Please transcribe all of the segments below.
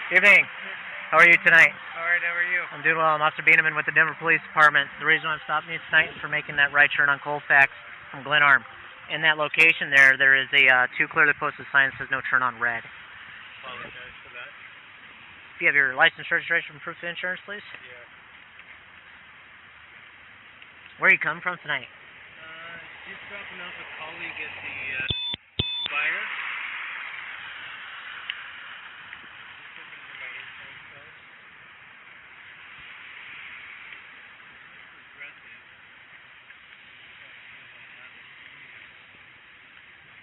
Evening. How are you tonight? Alright, how are you? I'm doing well. I'm Officer Beaneman with the Denver Police Department. The reason I'm stopping you tonight is for making that right turn on Colfax from Glenarm. In that location there is a two clearly posted sign that says no turn on red. Apologize for that. Do you have your license, registration, and proof of insurance, please? Yeah. Where are you coming from tonight? Just dropping off a colleague at the fire. Just looking for my insurance card.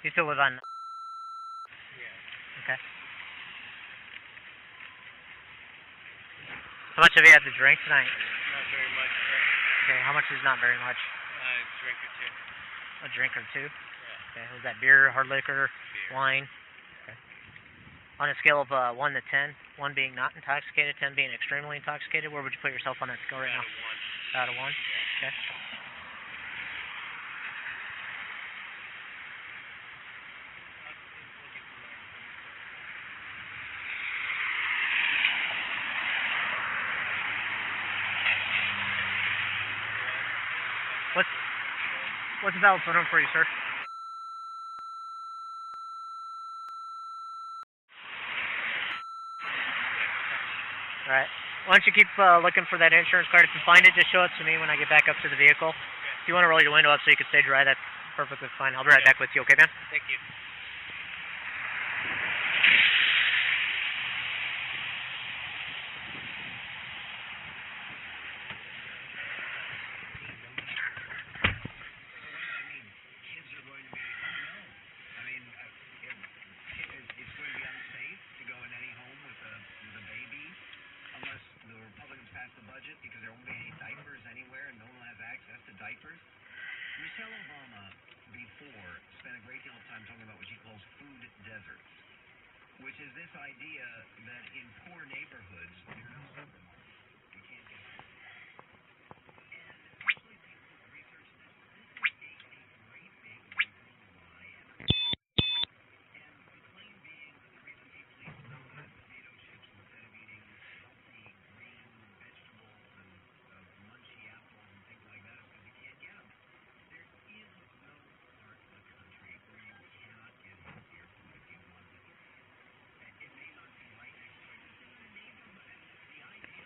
You still live on... Yeah. Okay. How much have you had to drink tonight? Not very much, sir. Okay, how much is not very much? A drink or two. A drink or two? Yeah. Okay, was that beer, hard liquor, Beer. wine? Okay. On a scale of 1 to 10, 1 being not intoxicated, 10 being extremely intoxicated, where would you put yourself on that scale right now? Out of 1. Out of 1? Yeah. Okay. What's the valid phone number for you, sir? Alright. Why don't you keep looking for that insurance card? If you find it, just show it to me when I get back up to the vehicle. Okay. If you want to roll your window up so you can stay dry, that's perfectly fine. I'll be right back with you, okay, man? Thank you. Because there won't be any diapers anywhere and no one will have access to diapers. Michelle Obama, before, spent a great deal of time talking about what she calls food deserts, which is this idea that in poor neighborhoods, there are no supermarkets. You can't get food. And actually, people who research this, this is a great big liberal lie. And the claim being that the reason people eat so-called potato chips instead of eating healthy green vegetables and munchy apples and things like that is because you can't get them. There is no part of the country where you cannot get healthier food if you want it. It may not be right next door, it's in the neighborhood. And the idea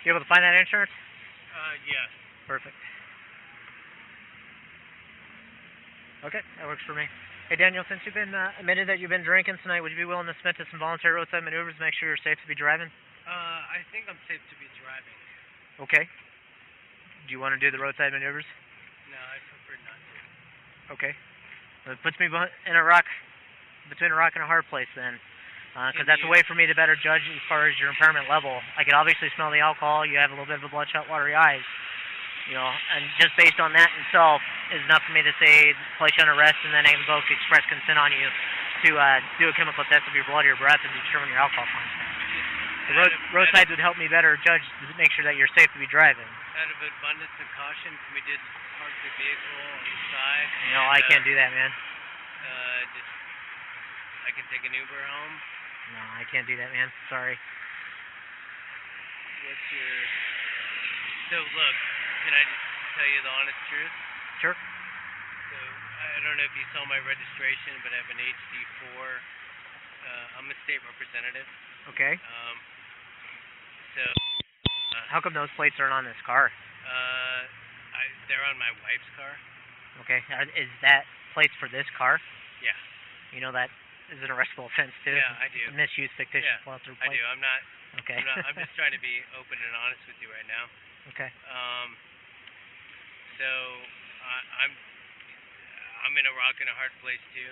You able to find that insurance? Yeah. Perfect. Okay, that works for me. Hey, Daniel, since you've been admitted that you've been drinking tonight, would you be willing to submit to some voluntary roadside maneuvers to make sure you're safe to be driving? I think I'm safe to be driving. Okay. Do you want to do the roadside maneuvers? No, I prefer not to. Okay. Well, it puts me between a rock and a hard place then. Because that's a way for me to better judge as far as your impairment level. I could obviously smell the alcohol. You have a little bit of a bloodshot, watery eyes. You know, and just based on that itself is enough for me to say place you on arrest and then invoke express consent on you to do a chemical test of your blood or your breath and determine your alcohol content. The roadsides would help me better judge to make sure that you're safe to be driving. Out of abundance of caution, can we just park the vehicle on the side? No, I can't do that, man. I can take an Uber home. No, I can't do that, man. Sorry. What's your... So, look, can I just tell you the honest truth? Sure. So, I don't know if you saw my registration, but I have an HD4. I'm a state representative. Okay. So... How come those plates aren't on this car? They're on my wife's car. Okay. Is that plates for this car? Yeah. You know that is an arrestable offense too? Yeah, I do. Misuse fictitious plot through I plates? do. I'm not... Okay. I'm just trying to be open and honest with you right now. Okay. So I'm in a rock and a hard place too.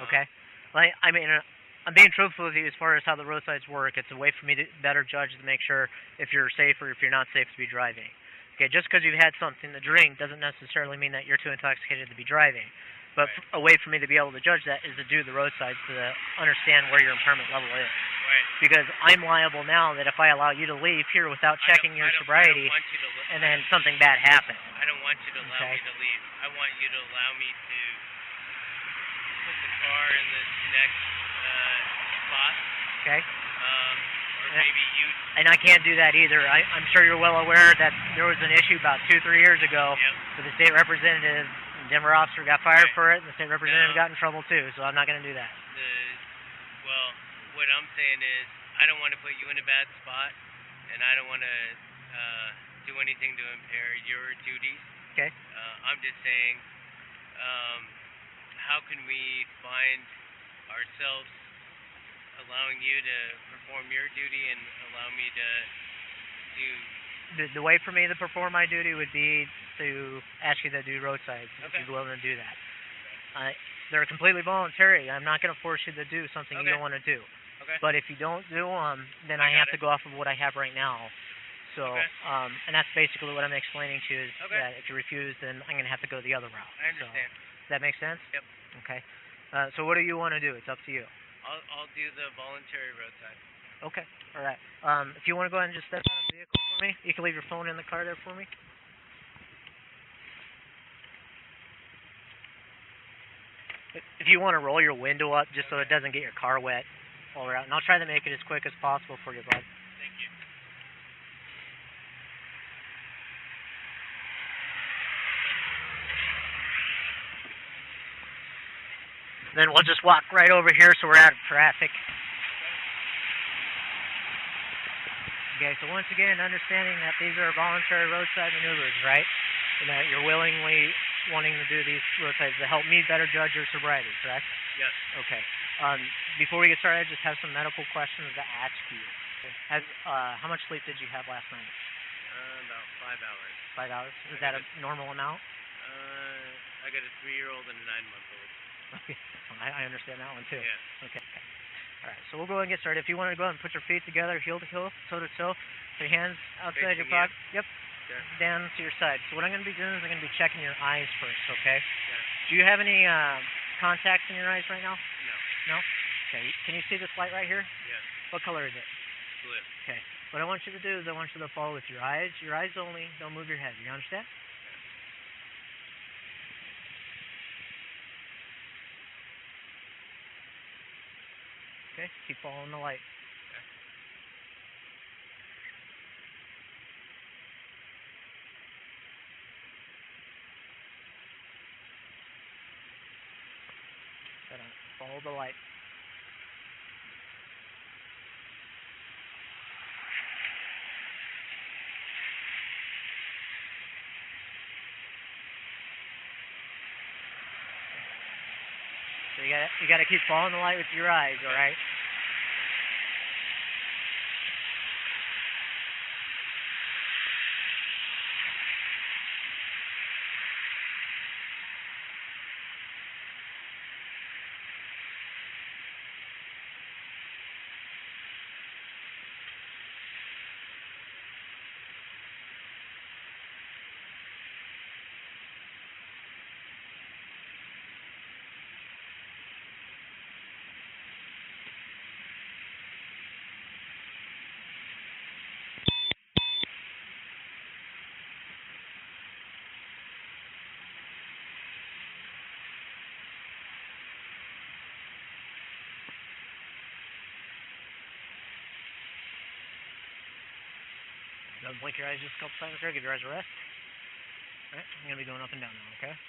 Okay. Like, I mean, I'm being truthful with you as far as how the roadsides work. It's a way for me to better judge to make sure if you're safe or if you're not safe to be driving. Okay, just because you've had something to drink doesn't necessarily mean that you're too intoxicated to be driving. But Right. a way for me to be able to judge that is to do the roadsides to understand where your impairment level is. Right. Because I'm liable now that if I allow you to leave here without checking your sobriety, I don't want you to and then something bad happens. I don't want you to allow me to leave. I want you to allow me to put the car in this next spot. Okay. Or maybe you... And I can't do that either. I'm sure you're well aware that there was an issue about 2-3 years ago with the state representative. The Denver officer got fired for it, and the state representative got in trouble too, so I'm not going to do that. Well, what I'm saying is I don't want to put you in a bad spot, and I don't want to do anything to impair your duties. Okay. I'm just saying, how can we find ourselves allowing you to perform your duty and allow me to do... The way for me to perform my duty would be to ask you to do roadsides, if you're willing to do that. They're completely voluntary. I'm not going to force you to do something you don't want to do. Okay. But if you don't do them, then I have to go off of what I have right now. So, and that's basically what I'm explaining to you is that if you refuse, then I'm going to have to go the other route. I understand. Does that make sense? Yep. Okay. So what do you want to do? It's up to you. I'll do the voluntary roadside. Okay. All right. If you want to go ahead and just step out of the vehicle for me, you can leave your phone in the car there for me. If you want to roll your window up just so it doesn't get your car wet while we're out, and I'll try to make it as quick as possible for you, bud. Thank you. Then we'll just walk right over here so we're out of traffic. Okay, so once again, understanding that these are voluntary roadside maneuvers, right? And that you're willingly wanting to do these roadsides to help me better judge your sobriety, correct? Yes. Okay. Before we get started, I just have some medical questions to ask you. How much sleep did you have last night? About 5 hours. 5 hours? Is that a normal amount? I got a 3-year-old and a 9-month-old. Okay. I understand that one too. Yeah. Okay. All right, so we'll go ahead and get started. If you want to go ahead and put your feet together, heel to heel, toe to toe, your hands outside your pocket. Yep. Okay. Down to your side. So what I'm going to be doing is I'm going to be checking your eyes first, okay? Yeah. Do you have any contacts in your eyes right now? No. No? Okay. Can you see this light right here? Yes. What color is it? Blue. Okay. What I want you to do is I want you to follow with your eyes. Your eyes only. Don't move your head. You understand? Okay. Keep following the light. Follow the light. So you gotta keep following the light with your eyes, all right? Don't blink your eyes just a couple times there. Give your eyes a rest. All right, I'm going to be going up and down now, okay? All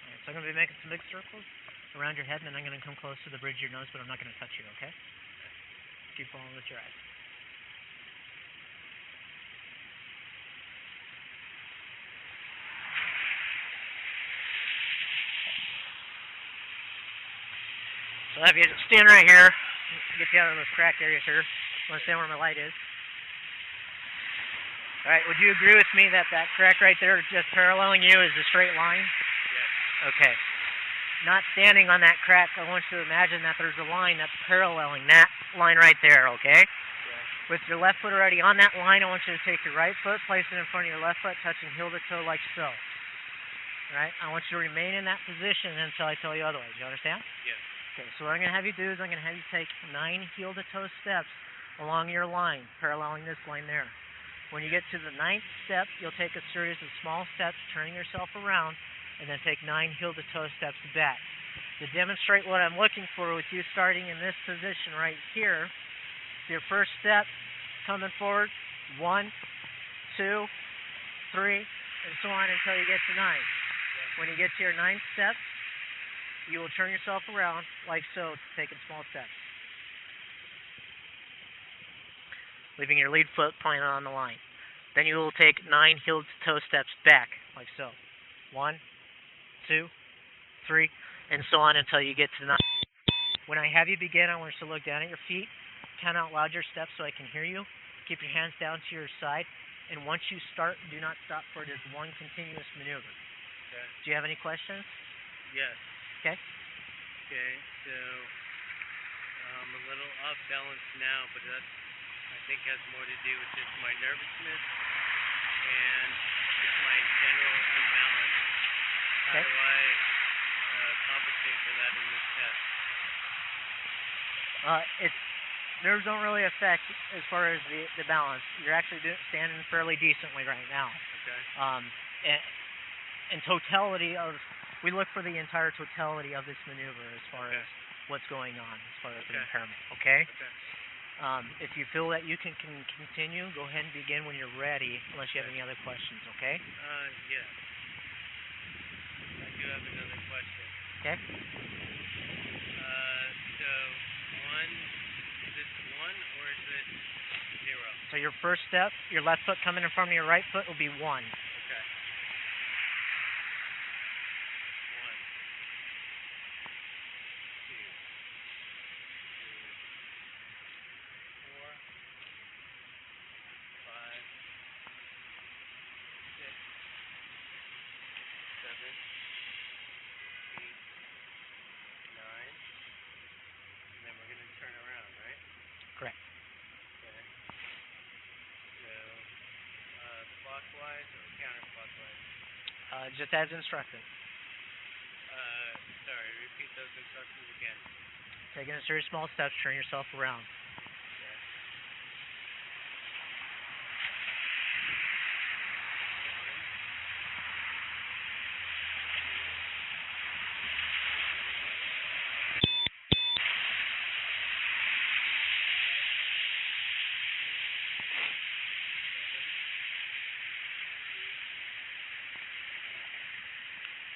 right, so I'm going to be making some big circles around your head, and then I'm going to come close to the bridge of your nose, but I'm not going to touch you, okay? Keep following with your eyes. So I'll have you stand right here, get you out of those cracked areas here. Understand where my light is. All right, would you agree with me that that crack right there just paralleling you is a straight line? Yes. Okay. Not standing on that crack, I want you to imagine that there's a line that's paralleling that line right there, okay? Yeah. With your left foot already on that line, I want you to take your right foot, place it in front of your left foot, touching heel to toe like so. All right? I want you to remain in that position until I tell you otherwise. You understand? Yes. Okay, so what I'm going to have you do is I'm going to have you take 9 heel-to-toe steps along your line, paralleling this line there. When you get to the 9th step, you'll take a series of small steps, turning yourself around, and then take 9 heel-to-toe steps back. To demonstrate what I'm looking for with you starting in this position right here, your first step, coming forward, 1, 2, 3, and so on until you get to 9. When you get to your 9th step, you will turn yourself around like so, taking small steps. Leaving your lead foot planted on the line. Then you will take 9 heel-to-toe steps back, like so. 1, 2, 3, and so on until you get to 9. When I have you begin, I want you to look down at your feet, count out loud your steps so I can hear you. Keep your hands down to your side, and once you start, do not stop for it is one continuous maneuver. Okay. Do you have any questions? Yes. Okay. Okay, so I'm a little off balance now, but that I think has more to do with just my nervousness and just my general imbalance. How Okay. do I compensate for that in this test? Nerves don't really affect as far as the balance. You're actually standing fairly decently right now. Okay. In totality of, we look for the entire totality of this maneuver as far as what's going on, as far as the impairment. Okay. Okay. If you feel that you can continue, go ahead and begin when you're ready, unless you have any other questions. Okay. Yes. I do have another question. Okay. So is this 1 or is it 0? So your first step, your left foot coming in front of your right foot will be 1. Okay. 1, 2, 3, 4, 5, 6, 7, 8, 9, and then we're going to turn around, right? Correct. Okay. So, clockwise or counterclockwise? Just as instructed. Sorry, repeat those instructions again. Taking a series of small steps, turn yourself around. Okay.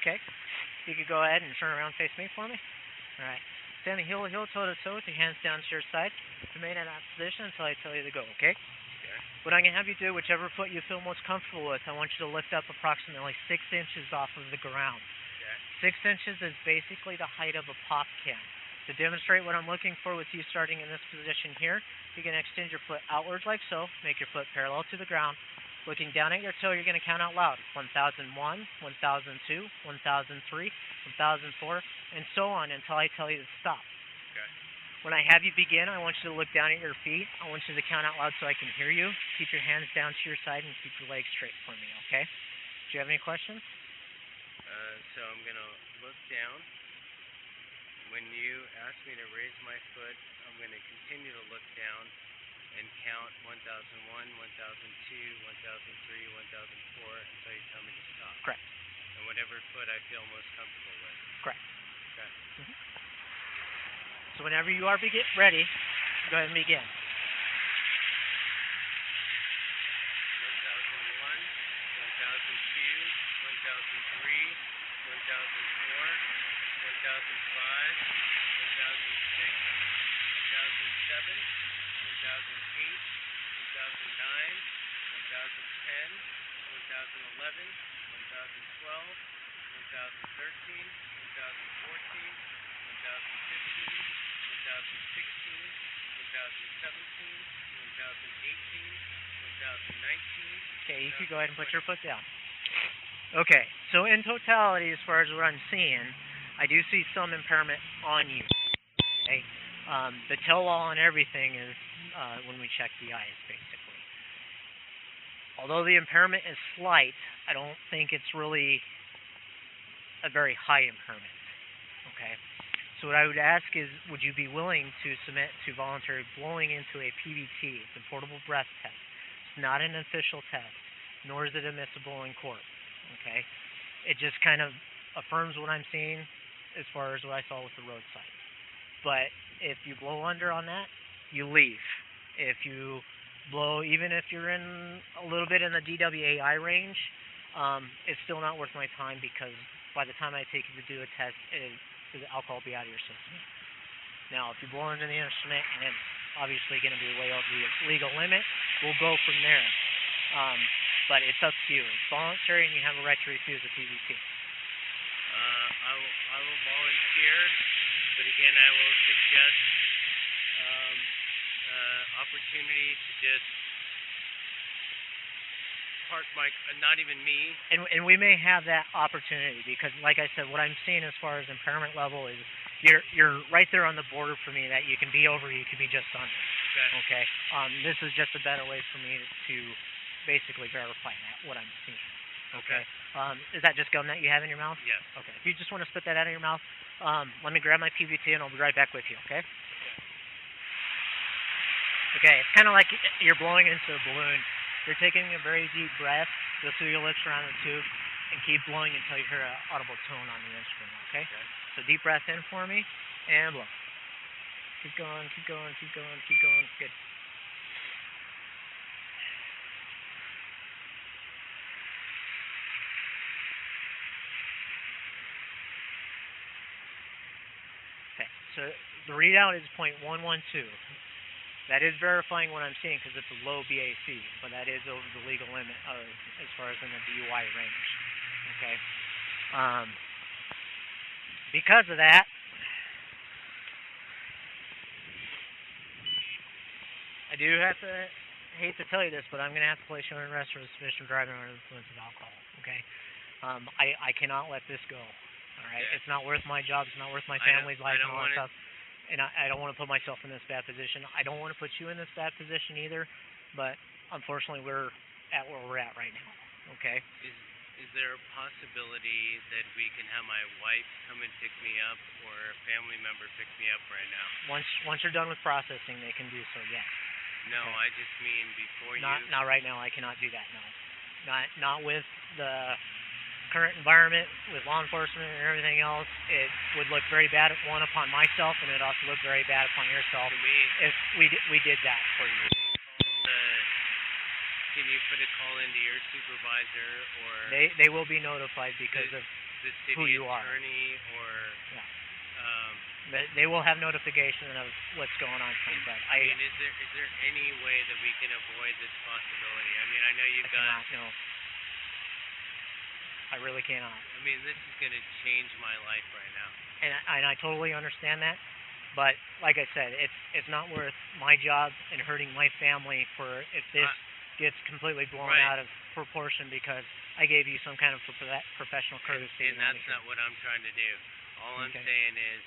Okay. You could go ahead and turn around, face me for me. All right. Stand heel to heel, toe to toe, with your hands down to your side. Remain in that position until I tell you to go. Okay. Okay. What I'm going to have you do, whichever foot you feel most comfortable with, I want you to lift up approximately 6 inches off of the ground. Okay. 6 inches is basically the height of a pop can. To demonstrate what I'm looking for with you starting in this position here, you're going to extend your foot outwards like so, make your foot parallel to the ground. Looking down at your toe, you're going to count out loud. 1001, 1002, 1003, 1004, and so on until I tell you to stop. Okay. When I have you begin, I want you to look down at your feet. I want you to count out loud so I can hear you. Keep your hands down to your side and keep your legs straight for me, okay? Do you have any questions? So I'm going to look down. When you ask me to raise my foot, I'm going to continue to look down and count 1001, 1002, 1003, 1004 until you tell me to stop. Correct. And whatever foot I feel most comfortable with. Correct. Okay. So whenever you are ready, go ahead and begin. 1001, 1002, 1003, 1004, 1005, 1006, 1007, 2008, 2009, 2010, 2011, 2012, 2013, 2014, 2015, 2016, 2017, 2018, 2019. Okay, you can go ahead and put your foot down. Okay, so in totality, as far as what I'm seeing, I do see some impairment on you. Okay, the tell-all and everything is when we check the eyes, basically. Although the impairment is slight, I don't think it's really a very high impairment. Okay, so what I would ask is, would you be willing to submit to voluntary blowing into a PBT? It's a portable breath test. It's not an official test, nor is it admissible in court. Okay, it just kind of affirms what I'm seeing as far as what I saw with the roadside. But if you blow under on that, you leave. If you blow, even if you're in a little bit in the DWAI range, it's still not worth my time because by the time I take you to do a test, the alcohol will be out of your system. Now, if you blow into the instrument and it's obviously going to be way over the legal limit, we'll go from there. But it's up to you. It's voluntary, and you have a right to refuse a PVT. I will volunteer, but again, I will suggest opportunity to just park my, not even me. And we may have that opportunity because, like I said, what I'm seeing as far as impairment level is you're right there on the border for me that you can be over, you can be just under. Okay. Okay. This is just a better way for me to basically verify that what I'm seeing. Okay. Is that just gum that you have in your mouth? Yes. Okay. If you just want to spit that out of your mouth, let me grab my PVT and I'll be right back with you. Okay. Okay. It's kind of like you're blowing into a balloon. You're taking a very deep breath, go through your lips around the tube, and keep blowing until you hear an audible tone on the instrument. Okay. So deep breath in for me, and blow. Keep going. Keep going. Keep going. Keep going. Good. Okay, so the readout is .112. That is verifying what I'm seeing because it's a low BAC, but that is over the legal limit as far as in the DUI range. Okay. Because of that, I do have to, hate to tell you this, but I'm going to have to place you on arrest for suspicion of driving under the influence of alcohol. Okay. I cannot let this go. All right. Yeah. It's not worth my job. It's not worth my family's life and all that stuff. And I don't want to put myself in this bad position. I don't want to put you in this bad position either, but unfortunately we're at where we're at right now. Okay? Is there a possibility that we can have my wife come and pick me up or a family member pick me up right now? Once you're done with processing, they can do so, yes. No, Okay. I just mean before you... Not right now. I cannot do that, no. Not with the current environment, with law enforcement and everything else. It would look very bad, one, upon myself, and it would also look very bad upon yourself if we did that for you. Can you put a call into your supervisor or... They will be notified because of the city who you are. attorney or... Yeah. but they will have notification of what's going on. But I mean, is there any way that we can avoid this possibility? I mean, I know you've got. Cannot, no. I really cannot. I mean, this is going to change my life right now. And I totally understand that, but like I said, it's not worth my job and hurting my family for if this gets completely blown out of proportion because I gave you some kind of professional courtesy. And that's not what I'm trying to do. All I'm saying is,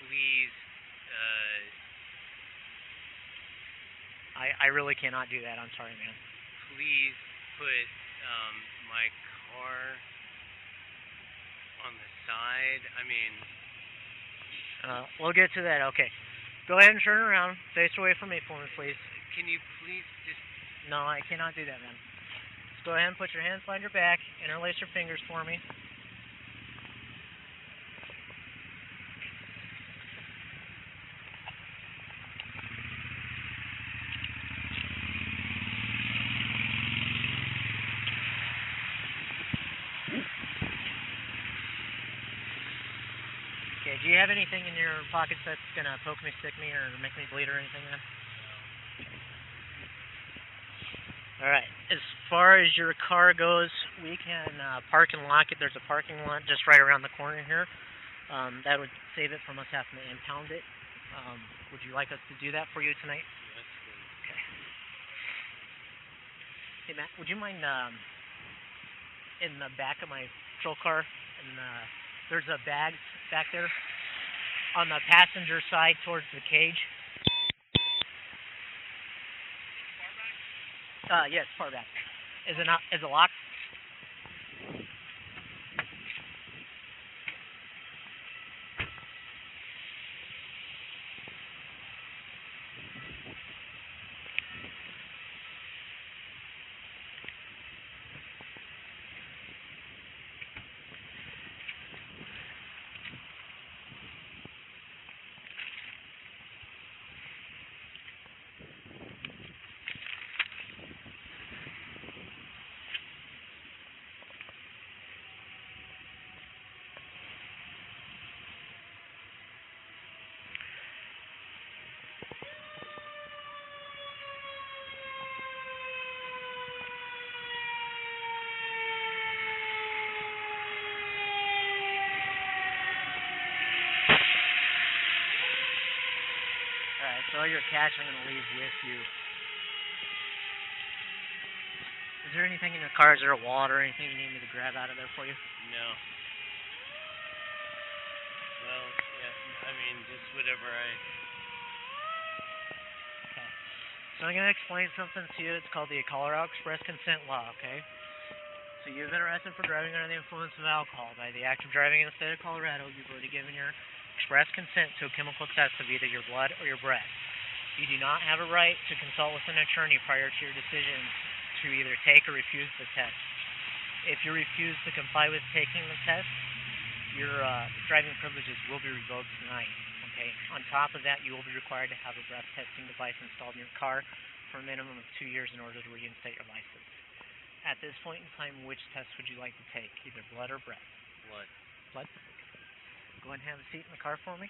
please. I really cannot do that. I'm sorry, man. Please put my car on the side. I mean, we'll get to that. Okay, go ahead and turn around. Face away from me for me, please. Can you please just? No, I cannot do that, man. Just go ahead and put your hands behind your back. Interlace your fingers for me. Okay, do you have anything in your pockets that's going to poke me, stick me, or make me bleed or anything, man? No. Alright, as far as your car goes, we can park and lock it. There's a parking lot just right around the corner here. That would save it from us having to impound it. Would you like us to do that for you tonight? Yes, please. Okay. Hey, Matt, would you mind in the back of my patrol car, and there's a bag back there on the passenger side towards the cage. Far back? Yes, far back. Is it locked? Alright, so all your cash I'm going to leave with you. Is there anything in your car? Is there a wallet or anything you need me to grab out of there for you? No. Well, yeah, I mean, just whatever Okay. So I'm going to explain something to you. It's called the Colorado Express Consent Law, okay? So you've been arrested for driving under the influence of alcohol. By the act of driving in the state of Colorado, you've already given your express consent to a chemical test of either your blood or your breath. You do not have a right to consult with an attorney prior to your decision to either take or refuse the test. If you refuse to comply with taking the test, your driving privileges will be revoked tonight. Okay. On top of that, you will be required to have a breath testing device installed in your car for a minimum of 2 years in order to reinstate your license. At this point in time, which test would you like to take? Either blood or breath? Blood. Blood? Go ahead and have a seat in the car for me.